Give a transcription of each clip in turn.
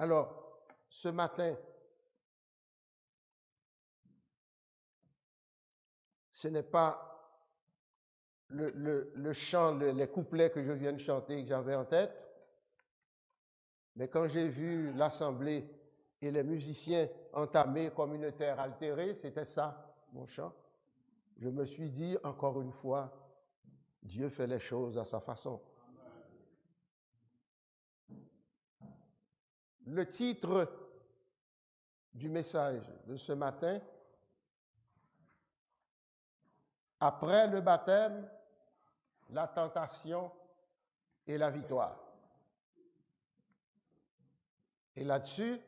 Alors, ce matin, ce n'est pas le chant, les couplets que je viens de chanter que j'avais en tête, mais quand j'ai vu l'assemblée et les musiciens entamer comme une terre altérée, c'était ça, mon chant. Je me suis dit, encore une fois, Dieu fait les choses à sa façon. Le titre du message de ce matin, après le baptême, la tentation et la victoire. Et là-dessus,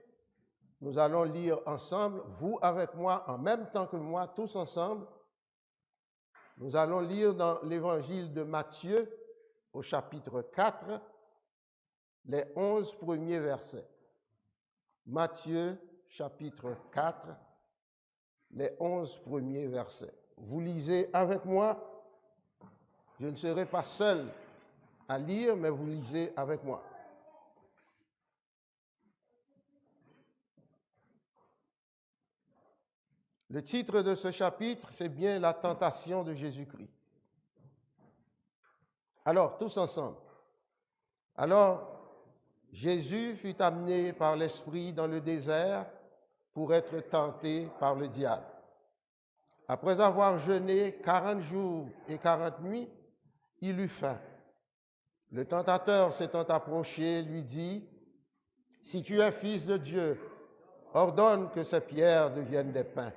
nous allons lire ensemble, vous avec moi, en même temps que moi, tous ensemble. Nous allons lire dans l'évangile de Matthieu, au chapitre 4, les 11 premiers versets. Matthieu, chapitre 4, les 11 premiers versets. Vous lisez avec moi. Je ne serai pas seul à lire, mais vous lisez avec moi. Le titre de ce chapitre, c'est bien la tentation de Jésus-Christ. Alors, tous ensemble. Alors, Jésus fut amené par l'Esprit dans le désert pour être tenté par le diable. Après avoir jeûné 40 jours et 40 nuits, il eut faim. Le tentateur s'étant approché, lui dit, « Si tu es fils de Dieu, ordonne que ces pierres deviennent des pains. »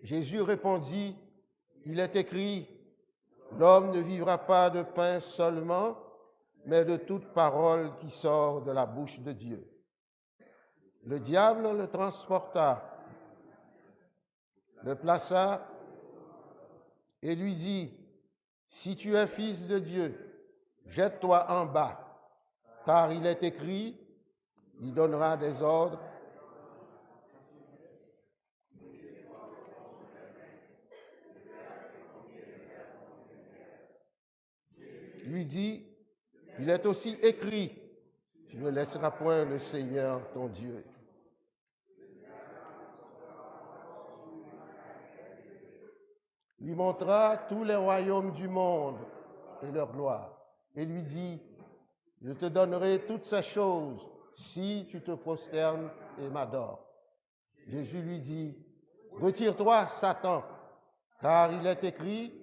Jésus répondit, « Il est écrit, l'homme ne vivra pas de pain seulement, mais de toute parole qui sort de la bouche de Dieu. » Le diable le transporta, le plaça et lui dit, « Si tu es fils de Dieu, jette-toi en bas, car il est écrit, il donnera des ordres. » Lui dit, « Il est aussi écrit, tu ne laisseras point le Seigneur ton Dieu. » Lui montra tous les royaumes du monde et leur gloire, et lui dit, « Je te donnerai toutes ces choses si tu te prosternes et m'adores. » Jésus lui dit, « Retire-toi, Satan, car il est écrit,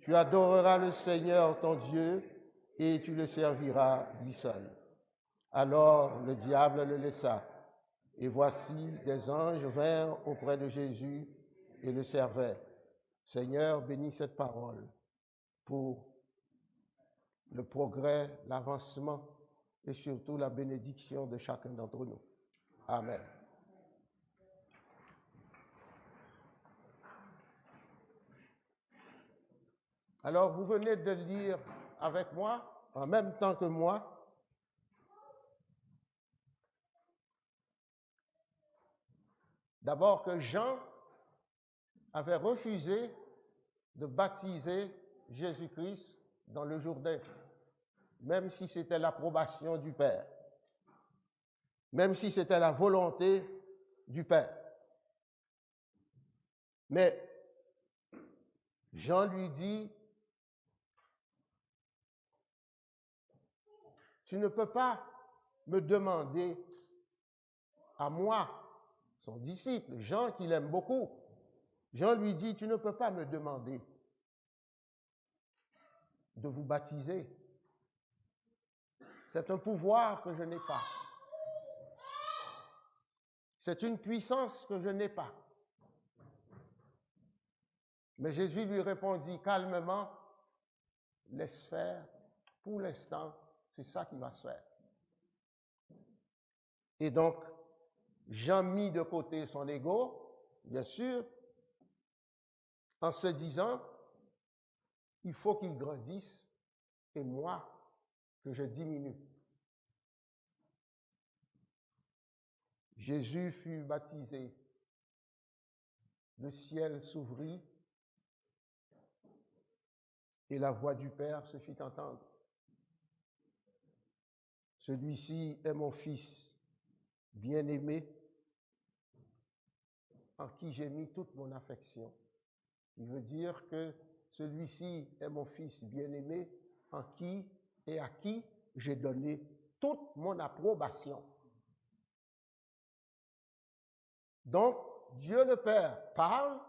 tu adoreras le Seigneur ton Dieu et tu le serviras lui seul. » Alors le diable le laissa, et voici des anges vinrent auprès de Jésus et le servaient. Seigneur, bénis cette parole pour le progrès, l'avancement et surtout la bénédiction de chacun d'entre nous. Amen. Alors, vous venez de lire avec moi, en même temps que moi, d'abord que Jean avait refusé de baptiser Jésus-Christ dans le Jourdain, même si c'était l'approbation du Père, même si c'était la volonté du Père. Mais Jean lui dit, tu ne peux pas me demander à moi, son disciple, Jean qui l'aime beaucoup. Jean lui dit, tu ne peux pas me demander de vous baptiser. C'est un pouvoir que je n'ai pas. C'est une puissance que je n'ai pas. Mais Jésus lui répondit calmement, laisse faire, pour l'instant, c'est ça qui va se faire. Et donc, Jean mit de côté son ego, bien sûr, en se disant, il faut qu'il grandisse et moi, que je diminue. Jésus fut baptisé, le ciel s'ouvrit et la voix du Père se fit entendre. Celui-ci est mon Fils, bien-aimé, en qui j'ai mis toute mon affection. Il veut dire que celui-ci est mon fils bien-aimé, en qui et à qui j'ai donné toute mon approbation. Donc, Dieu le Père parle,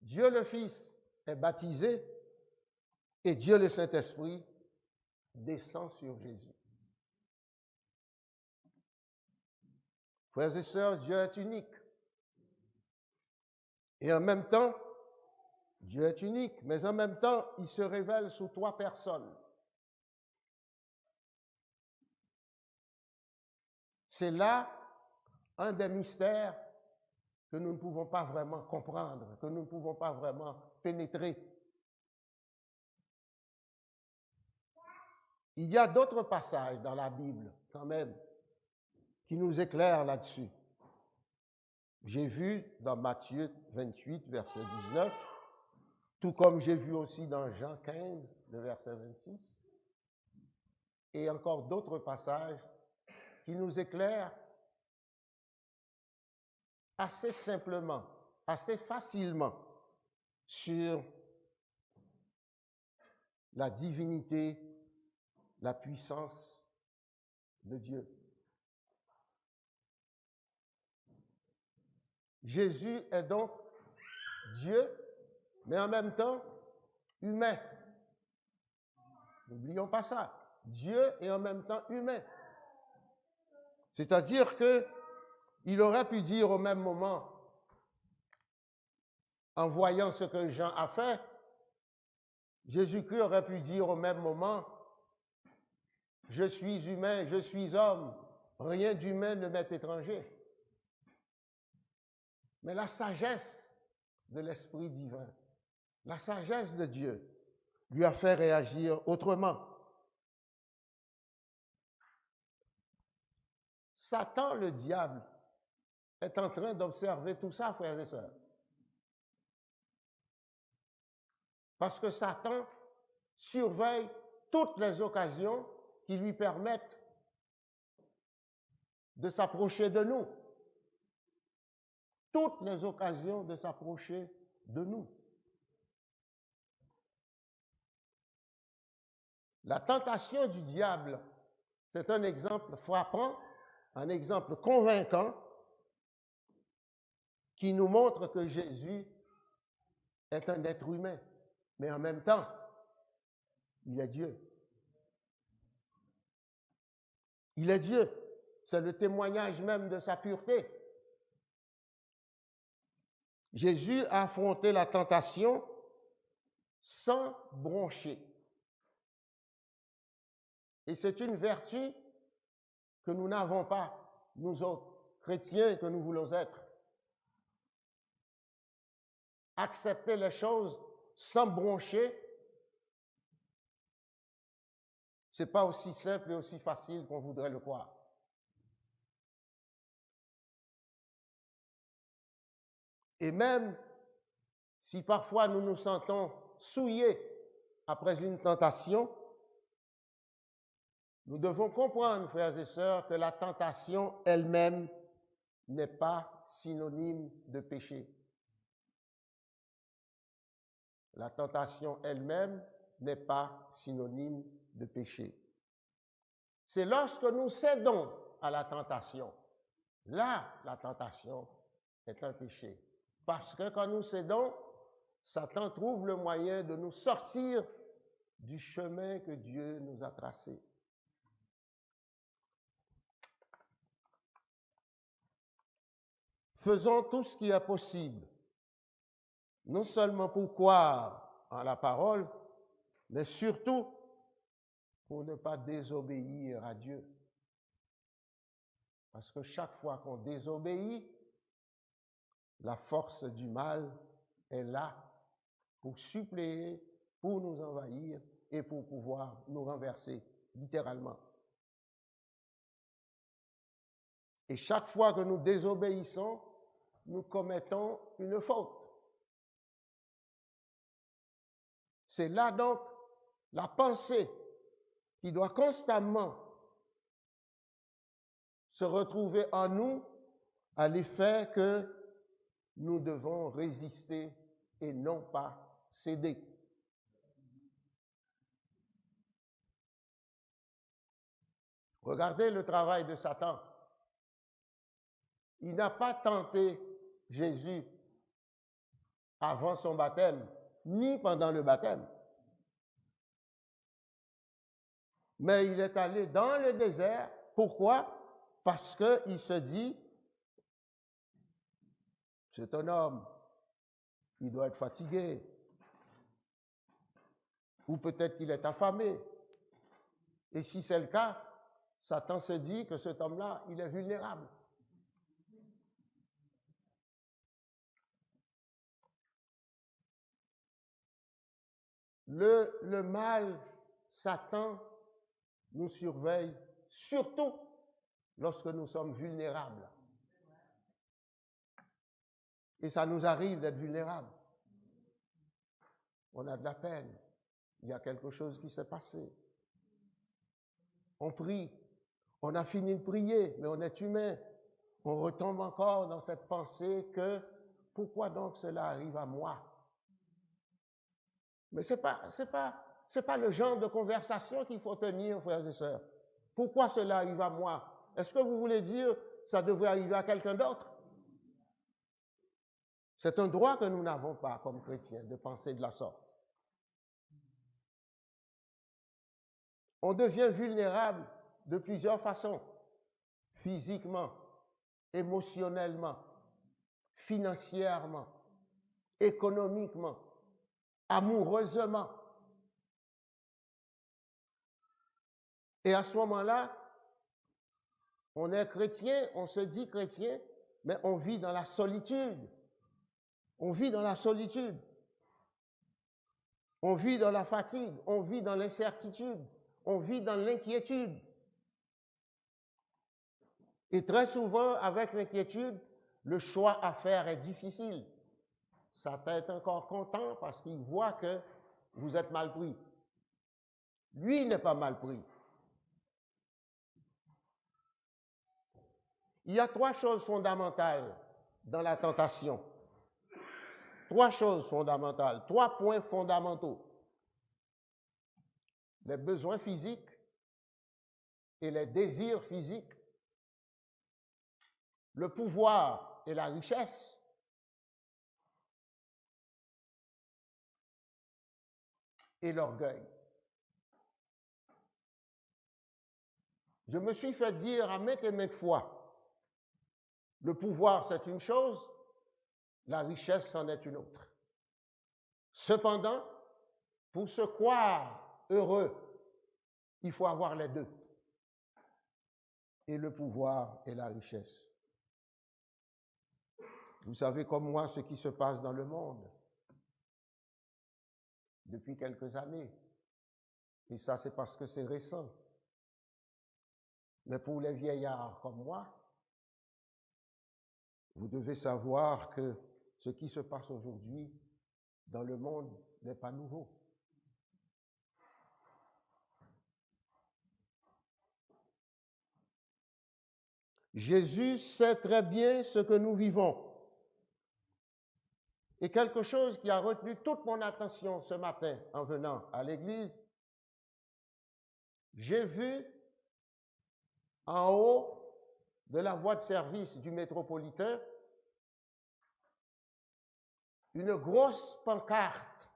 Dieu le Fils est baptisé et Dieu le Saint-Esprit descend sur Jésus. Frères et sœurs, Dieu est unique. Et en même temps, Dieu est unique, mais en même temps, il se révèle sous trois personnes. C'est là un des mystères que nous ne pouvons pas vraiment comprendre, que nous ne pouvons pas vraiment pénétrer. Il y a d'autres passages dans la Bible, quand même, qui nous éclairent là-dessus. J'ai vu dans Matthieu 28, verset 19, tout comme j'ai vu aussi dans Jean 15, le verset 26, et encore d'autres passages qui nous éclairent assez simplement, assez facilement sur la divinité, la puissance de Dieu. Jésus est donc Dieu, mais en même temps humain. N'oublions pas ça. Dieu est en même temps humain. C'est-à-dire qu'il aurait pu dire au même moment, en voyant ce que Jean a fait, Jésus-Christ aurait pu dire au même moment, je suis humain, je suis homme, rien d'humain ne m'est étranger. Mais la sagesse de l'Esprit divin, la sagesse de Dieu, lui a fait réagir autrement. Satan, le diable, est en train d'observer tout ça, frères et sœurs. Parce que Satan surveille toutes les occasions qui lui permettent de s'approcher de nous. Toutes les occasions de s'approcher de nous. La tentation du diable, c'est un exemple frappant, un exemple convaincant qui nous montre que Jésus est un être humain, mais en même temps, il est Dieu. Il est Dieu. C'est le témoignage même de sa pureté. Jésus a affronté la tentation sans broncher. Et c'est une vertu que nous n'avons pas, nous autres chrétiens que nous voulons être. Accepter les choses sans broncher, ce n'est pas aussi simple et aussi facile qu'on voudrait le croire. Et même si parfois nous nous sentons souillés après une tentation, nous devons comprendre, frères et sœurs, que la tentation elle-même n'est pas synonyme de péché. La tentation elle-même n'est pas synonyme de péché. C'est lorsque nous cédons à la tentation, là, la tentation est un péché. Parce que quand nous cédons, Satan trouve le moyen de nous sortir du chemin que Dieu nous a tracé. Faisons tout ce qui est possible, non seulement pour croire en la parole, mais surtout pour ne pas désobéir à Dieu. Parce que chaque fois qu'on désobéit, la force du mal est là pour suppléer, pour nous envahir et pour pouvoir nous renverser, littéralement. Et chaque fois que nous désobéissons, nous commettons une faute. C'est là donc la pensée qui doit constamment se retrouver en nous à l'effet que nous devons résister et non pas céder. Regardez le travail de Satan. Il n'a pas tenté Jésus avant son baptême, ni pendant le baptême. Mais il est allé dans le désert. Pourquoi? Parce qu'il se dit, c'est un homme, il doit être fatigué. Ou peut-être qu'il est affamé. Et si c'est le cas, Satan se dit que cet homme-là, il est vulnérable. Le mal, Satan, nous surveille, surtout lorsque nous sommes vulnérables. Et ça nous arrive d'être vulnérables. On a de la peine. Il y a quelque chose qui s'est passé. On prie. On a fini de prier, mais on est humain. On retombe encore dans cette pensée que pourquoi donc cela arrive à moi? Mais c'est pas le genre de conversation qu'il faut tenir, frères et sœurs. Pourquoi cela arrive à moi? Est-ce que vous voulez dire ça devrait arriver à quelqu'un d'autre? C'est un droit que nous n'avons pas comme chrétiens de penser de la sorte. On devient vulnérable de plusieurs façons, physiquement, émotionnellement, financièrement, économiquement, amoureusement. Et à ce moment-là, on est chrétien, on se dit chrétien, mais on vit dans la solitude. On vit dans la solitude. On vit dans la fatigue, on vit dans l'incertitude, on vit dans l'inquiétude. Et très souvent, avec l'inquiétude, le choix à faire est difficile. Satan est encore content parce qu'il voit que vous êtes mal pris. Lui n'est pas mal pris. Il y a trois choses fondamentales dans la tentation. Trois choses fondamentales, trois points fondamentaux. Les besoins physiques et les désirs physiques, le pouvoir et la richesse, et l'orgueil. Je me suis fait dire à maintes et maintes fois, le pouvoir c'est une chose, la richesse c'en est une autre. Cependant, pour se croire heureux, il faut avoir les deux, et le pouvoir et la richesse. Vous savez comme moi ce qui se passe dans le monde depuis quelques années. Et ça, c'est parce que c'est récent. Mais pour les vieillards comme moi, vous devez savoir que ce qui se passe aujourd'hui dans le monde n'est pas nouveau. Jésus sait très bien ce que nous vivons. Et quelque chose qui a retenu toute mon attention ce matin en venant à l'église, j'ai vu en haut de la voie de service du métropolitain une grosse pancarte.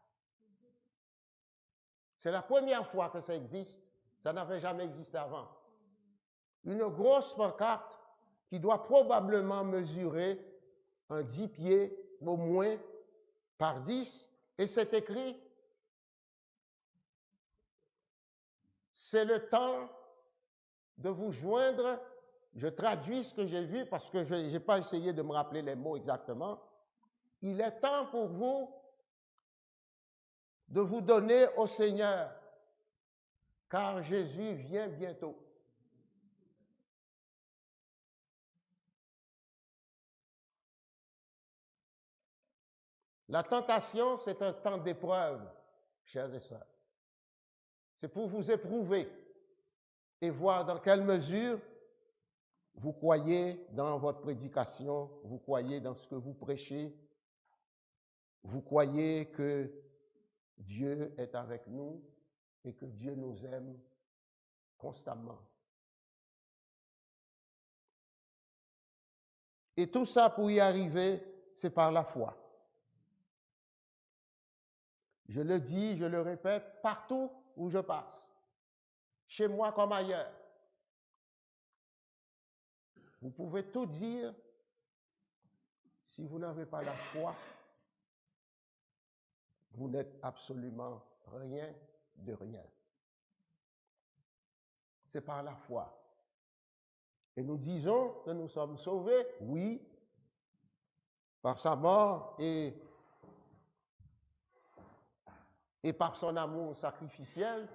C'est la première fois que ça existe, ça n'avait jamais existé avant. Une grosse pancarte qui doit probablement mesurer un 10 pieds au moins par 10, et c'est écrit « C'est le temps de vous joindre ». Je traduis ce que j'ai vu parce que je n'ai pas essayé de me rappeler les mots exactement. Il est temps pour vous de vous donner au Seigneur, car Jésus vient bientôt. La tentation, c'est un temps d'épreuve, chers et sœurs. C'est pour vous éprouver et voir dans quelle mesure Vous croyez dans votre prédication, vous croyez dans ce que vous prêchez, vous croyez que Dieu est avec nous et que Dieu nous aime constamment. Et tout ça, pour y arriver, c'est par la foi. Je le dis, je le répète, partout où je passe, chez moi comme ailleurs. Vous pouvez tout dire, si vous n'avez pas la foi, vous n'êtes absolument rien de rien. C'est par la foi. Et nous disons que nous sommes sauvés, oui, par sa mort et par son amour sacrificiel.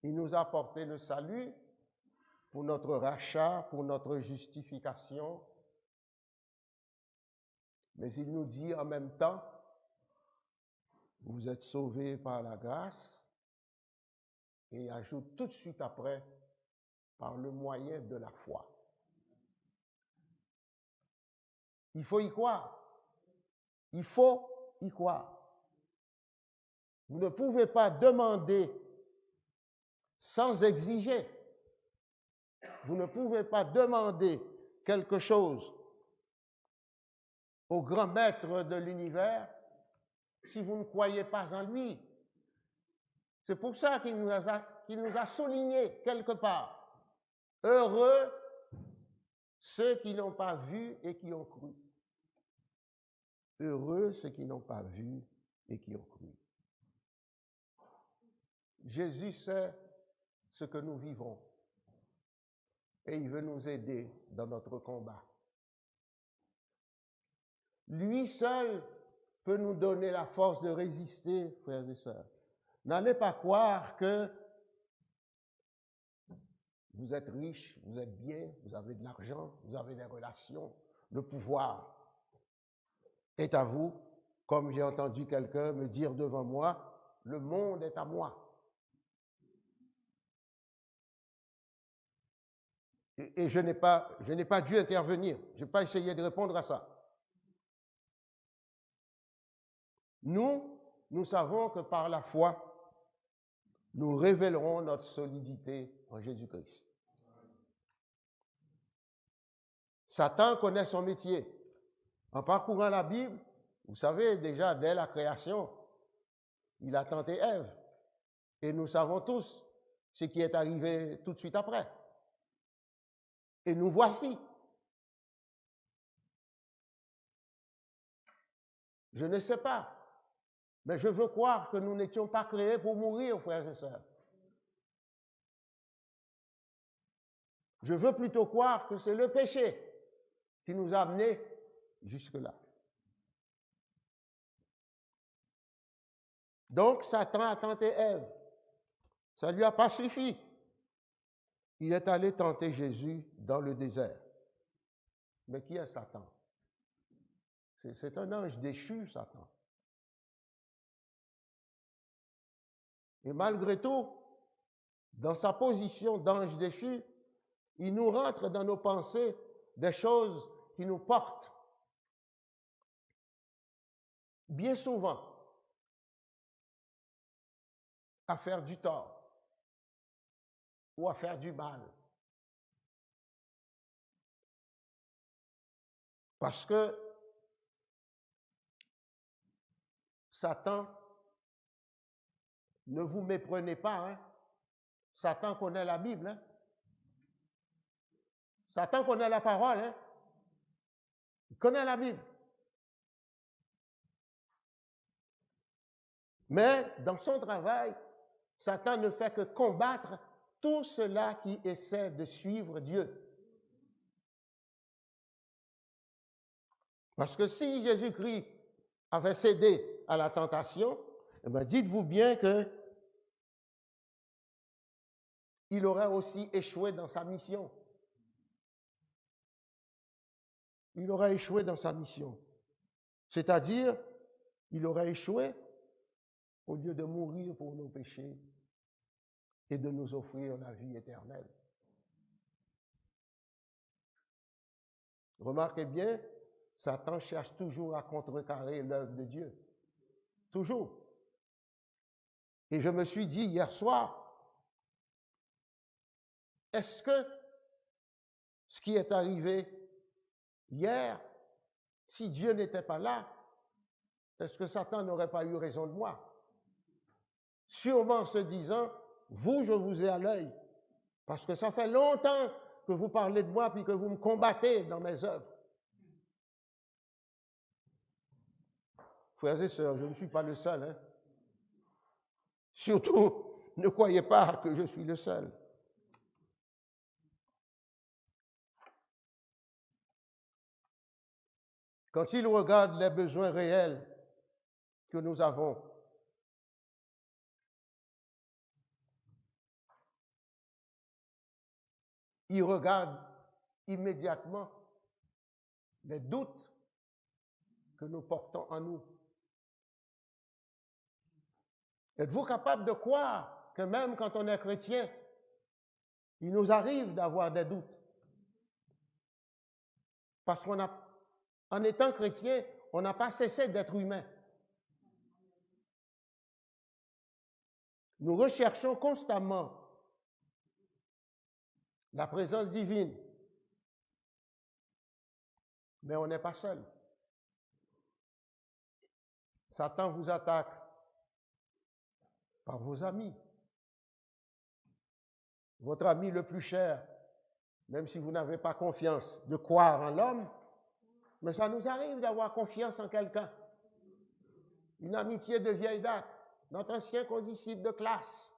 Il nous a apporté le salut pour notre rachat, pour notre justification. Mais il nous dit en même temps, vous êtes sauvés par la grâce, et il ajoute tout de suite après, par le moyen de la foi. Il faut y croire. Il faut y croire. Vous ne pouvez pas demander sans exiger. Vous ne pouvez pas demander quelque chose au grand maître de l'univers si vous ne croyez pas en lui. C'est pour ça qu'il nous a souligné quelque part. Heureux ceux qui n'ont pas vu et qui ont cru. Heureux ceux qui n'ont pas vu et qui ont cru. Jésus sait ce que nous vivons et il veut nous aider dans notre combat. Lui seul peut nous donner la force de résister, frères et sœurs. N'allez pas croire que vous êtes riche, vous êtes bien, vous avez de l'argent, vous avez des relations, le pouvoir est à vous. Comme j'ai entendu quelqu'un me dire devant moi, le monde est à moi. Et je n'ai pas dû intervenir. Je n'ai pas essayé de répondre à ça. Nous savons que par la foi, nous révélerons notre solidité en Jésus-Christ. Satan connaît son métier. En parcourant la Bible, vous savez déjà, dès la création, il a tenté Ève. Et nous savons tous ce qui est arrivé tout de suite après. Et nous voici. Je ne sais pas, mais je veux croire que nous n'étions pas créés pour mourir, frères et sœurs. Je veux plutôt croire que c'est le péché qui nous a amenés jusque-là. Donc, Satan a tenté Ève. Ça ne lui a pas suffi. Il est allé tenter Jésus dans le désert. Mais qui est Satan? C'est un ange déchu, Satan. Et malgré tout, dans sa position d'ange déchu, il nous rentre dans nos pensées des choses qui nous portent bien souvent à faire du tort ou à faire du mal. Parce que Satan, ne vous méprenez pas, hein? Satan connaît la Bible, hein? Satan connaît la parole, hein? Il connaît la Bible. Mais dans son travail, Satan ne fait que combattre tout cela qui essaie de suivre Dieu. Parce que si Jésus-Christ avait cédé à la tentation, eh bien, dites-vous bien que il aurait aussi échoué dans sa mission. Il aurait échoué dans sa mission. C'est-à-dire, il aurait échoué au lieu de mourir pour nos péchés et de nous offrir la vie éternelle. Remarquez bien, Satan cherche toujours à contrecarrer l'œuvre de Dieu. Toujours. Et je me suis dit hier soir, est-ce que ce qui est arrivé hier, si Dieu n'était pas là, est-ce que Satan n'aurait pas eu raison de moi? Sûrement en se disant, vous, je vous ai à l'œil, parce que ça fait longtemps que vous parlez de moi puis que vous me combattez dans mes œuvres. Frères et sœurs, je ne suis pas le seul. Hein? Surtout, ne croyez pas que je suis le seul. Quand il regarde les besoins réels que nous avons, il regarde immédiatement les doutes que nous portons en nous. Êtes-vous capable de croire que même quand on est chrétien, il nous arrive d'avoir des doutes? Parce qu'en étant chrétien, on n'a pas cessé d'être humain. Nous recherchons constamment la présence divine, mais on n'est pas seul. Satan vous attaque par vos amis. Votre ami le plus cher, même si vous n'avez pas confiance de croire en l'homme, mais ça nous arrive d'avoir confiance en quelqu'un. Une amitié de vieille date, notre ancien condisciple de classe.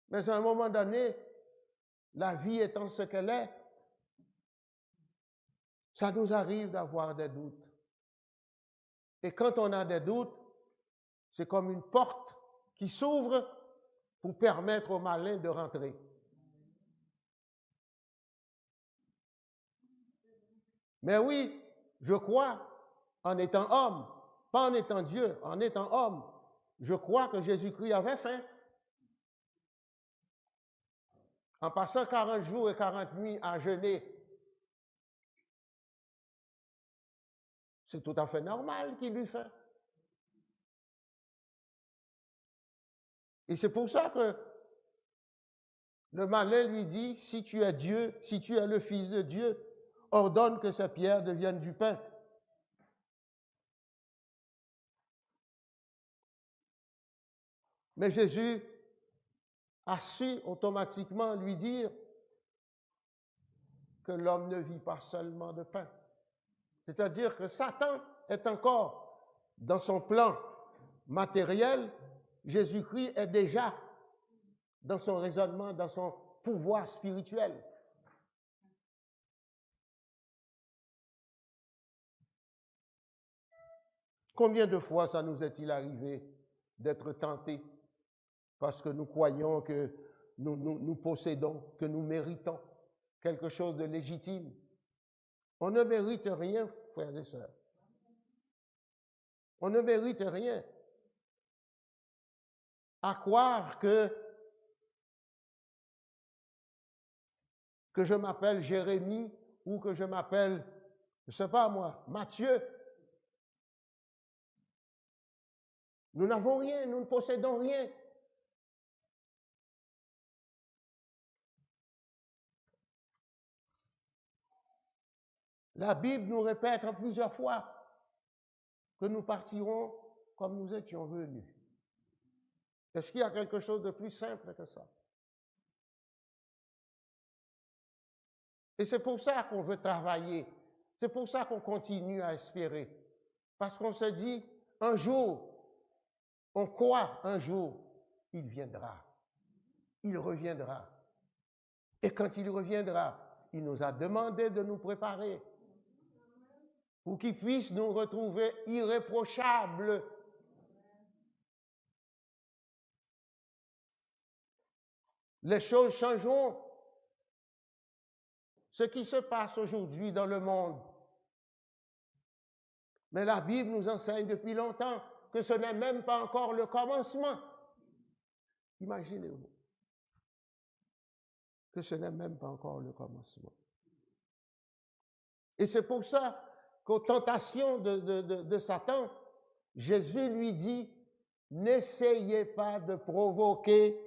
Mais à un moment donné, la vie étant ce qu'elle est, ça nous arrive d'avoir des doutes. Et quand on a des doutes, c'est comme une porte qui s'ouvre pour permettre au malin de rentrer. Mais oui, je crois, en étant homme, pas en étant Dieu, en étant homme, je crois que Jésus-Christ avait faim. En passant 40 jours et 40 nuits à jeûner, c'est tout à fait normal qu'il eût faim. Et c'est pour ça que le malin lui dit, si tu es Dieu, si tu es le Fils de Dieu, ordonne que ces pierres deviennent du pain. Mais Jésus a su automatiquement lui dire que l'homme ne vit pas seulement de pain. C'est-à-dire que Satan est encore dans son plan matériel, Jésus-Christ est déjà dans son raisonnement, dans son pouvoir spirituel. Combien de fois ça nous est-il arrivé d'être tentés parce que nous croyons que nous possédons, que nous méritons quelque chose de légitime? On ne mérite rien, frères et sœurs. On ne mérite rien. À croire que je m'appelle Jérémie ou que je m'appelle, je ne sais pas moi, Matthieu. Nous n'avons rien, nous ne possédons rien. La Bible nous répète plusieurs fois que nous partirons comme nous étions venus. Est-ce qu'il y a quelque chose de plus simple que ça? Et c'est pour ça qu'on veut travailler. C'est pour ça qu'on continue à espérer. Parce qu'on se dit, un jour, on croit un jour, il viendra. Il reviendra. Et quand il reviendra, il nous a demandé de nous préparer pour qu'il puisse nous retrouver irréprochables. Les choses changeront. Ce qui se passe aujourd'hui dans le monde. Mais la Bible nous enseigne depuis longtemps que ce n'est même pas encore le commencement. Imaginez-vous. que ce n'est même pas encore le commencement. Et c'est pour ça qu'aux tentations de Satan, Jésus lui dit, n'essayez pas de provoquer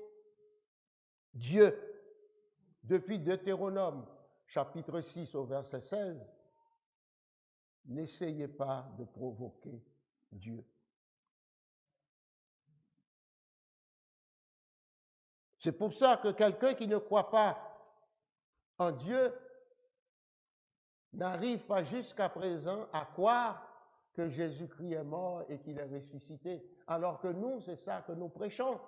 Dieu. Depuis Deutéronome, chapitre 6 au verset 16, n'essayez pas de provoquer Dieu. C'est pour ça que quelqu'un qui ne croit pas en Dieu n'arrive pas jusqu'à présent à croire que Jésus-Christ est mort et qu'il est ressuscité. Alors que nous, c'est ça que nous prêchons.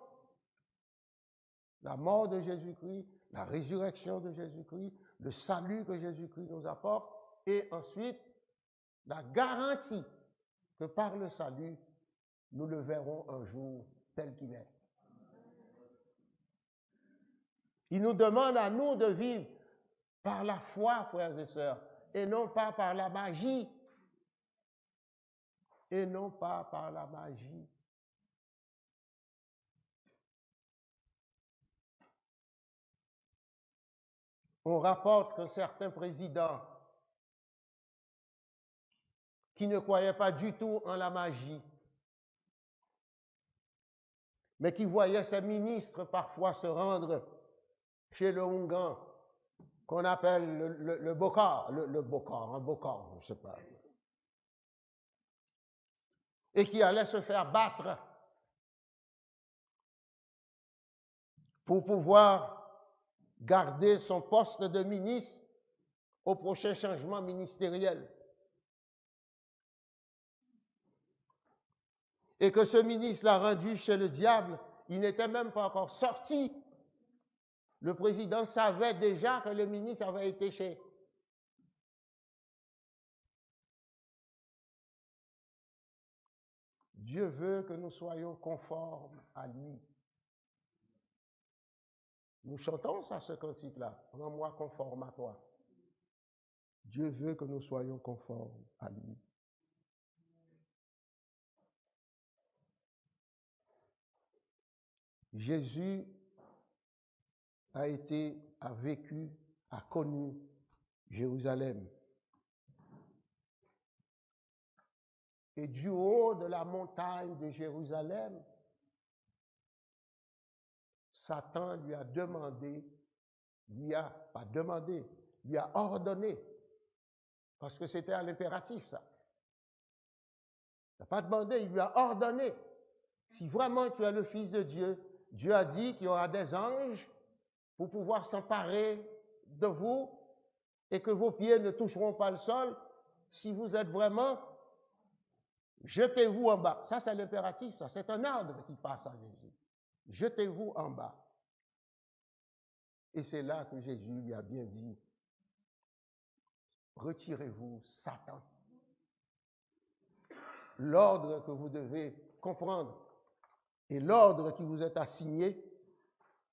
La mort de Jésus-Christ, la résurrection de Jésus-Christ, le salut que Jésus-Christ nous apporte, et ensuite la garantie que par le salut, nous le verrons un jour tel qu'il est. Il nous demande à nous de vivre par la foi, frères et sœurs, et non pas par la magie. Et non pas par la magie. On rapporte que certains présidents qui ne croyaient pas du tout en la magie, mais qui voyaient ces ministres parfois se rendre chez le Hungan, qu'on appelle le Bokar, un Bokar, je ne sais pas, et qui allaient se faire battre pour pouvoir garder son poste de ministre au prochain changement ministériel. Et que ce ministre l'a rendu chez le diable, il n'était même pas encore sorti. Le président savait déjà que le ministre avait été chez. Dieu veut que nous soyons conformes à lui. Nous chantons ça, ce cantique-là. Rends-moi conforme à toi. Dieu veut que nous soyons conformes à lui. Jésus a vécu, a connu Jérusalem. Et du haut de la montagne de Jérusalem, Satan lui a demandé, lui a ordonné, parce que c'était à l'impératif ça. Il n'a pas demandé, il lui a ordonné. Si vraiment tu es le Fils de Dieu, Dieu a dit qu'il y aura des anges pour pouvoir s'emparer de vous et que vos pieds ne toucheront pas le sol. Si vous êtes vraiment, jetez-vous en bas. Ça, c'est l'impératif, ça. C'est un ordre qui passe à Jésus. Jetez-vous en bas. Et c'est là que Jésus lui a bien dit, retirez-vous, Satan. L'ordre que vous devez comprendre et l'ordre qui vous est assigné,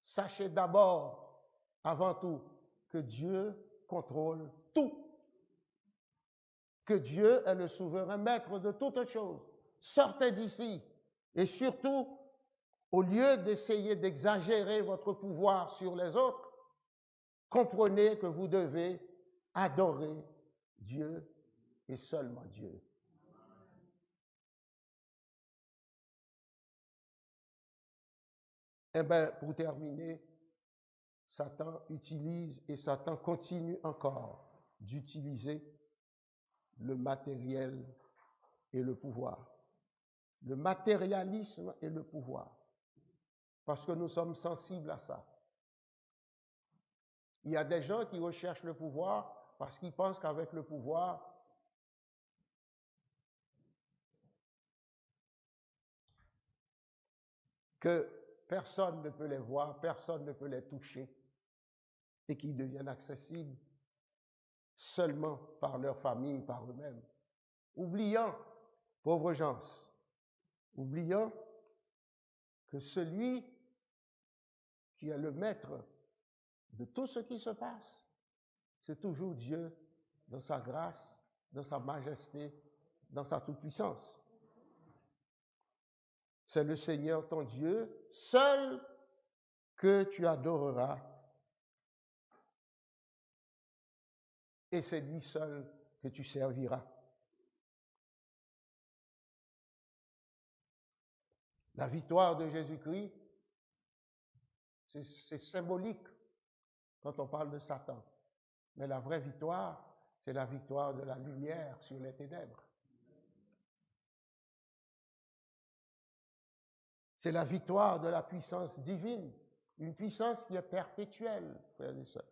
sachez d'abord, avant tout, que Dieu contrôle tout. Que Dieu est le souverain maître de toutes choses. Sortez d'ici et surtout, au lieu d'essayer d'exagérer votre pouvoir sur les autres, comprenez que vous devez adorer Dieu et seulement Dieu. Eh bien, pour terminer, Satan utilise et Satan continue encore d'utiliser le matériel et le pouvoir. Le matérialisme et le pouvoir. Parce que nous sommes sensibles à ça. Il y a des gens qui recherchent le pouvoir parce qu'ils pensent qu'avec le pouvoir, que personne ne peut les voir, personne ne peut les toucher et qu'ils deviennent accessibles seulement par leur famille, par eux-mêmes. Oubliant, pauvres gens, oubliant que celui qui est le maître de tout ce qui se passe, c'est toujours Dieu dans sa grâce, dans sa majesté, dans sa toute-puissance. C'est le Seigneur ton Dieu, seul que tu adoreras et c'est lui seul que tu serviras. La victoire de Jésus-Christ, c'est symbolique quand on parle de Satan. Mais la vraie victoire, c'est la victoire de la lumière sur les ténèbres. C'est la victoire de la puissance divine, une puissance qui est perpétuelle, frères et sœurs.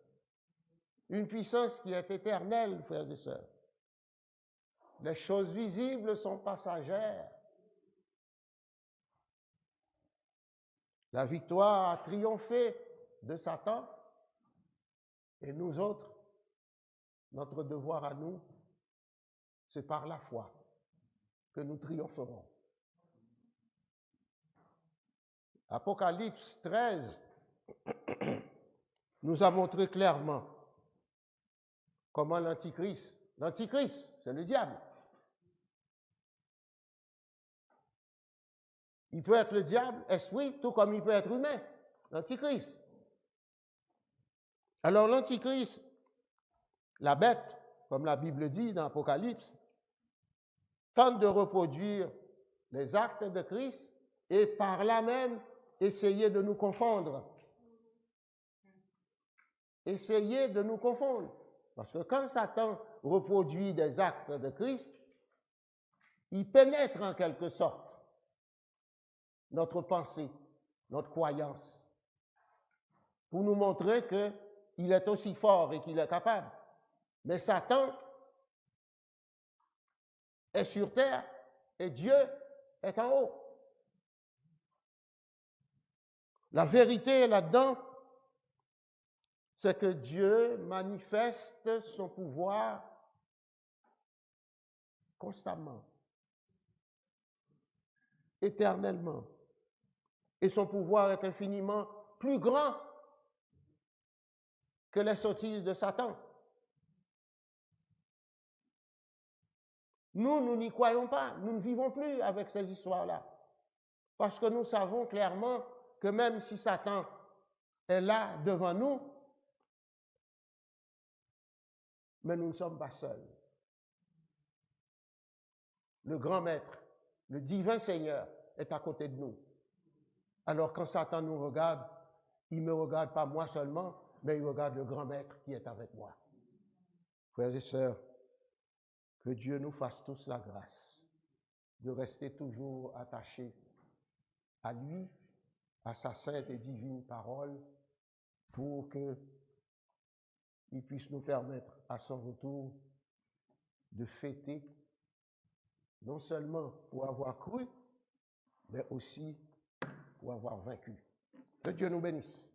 Une puissance qui est éternelle, frères et sœurs. Les choses visibles sont passagères. La victoire a triomphé de Satan et nous autres, notre devoir à nous, c'est par la foi que nous triompherons. Apocalypse 13 nous a montré clairement comment l'Antichrist, c'est le diable. Il peut être le diable, esprit, tout comme il peut être humain, l'Antichrist. Alors l'Antichrist, la bête, comme la Bible dit dans Apocalypse, tente de reproduire les actes de Christ et par là même essayer de nous confondre. Essayer de nous confondre. Parce que quand Satan reproduit des actes de Christ, il pénètre en quelque sorte notre pensée, notre croyance, pour nous montrer qu'il est aussi fort et qu'il est capable. Mais Satan est sur terre et Dieu est en haut. La vérité là-dedans, c'est que Dieu manifeste son pouvoir constamment, éternellement. Et son pouvoir est infiniment plus grand que les sottises de Satan. Nous n'y croyons pas, nous ne vivons plus avec ces histoires-là. Parce que nous savons clairement que même si Satan est là devant nous, mais nous ne sommes pas seuls. Le grand maître, le divin Seigneur est à côté de nous. Alors quand Satan nous regarde, il ne me regarde pas moi seulement, mais il regarde le grand maître qui est avec moi. Frères et sœurs, que Dieu nous fasse tous la grâce de rester toujours attachés à lui, à sa sainte et divine parole, pour qu'il puisse nous permettre à son retour de fêter, non seulement pour avoir cru, mais aussi pour avoir vaincu. Que Dieu nous bénisse.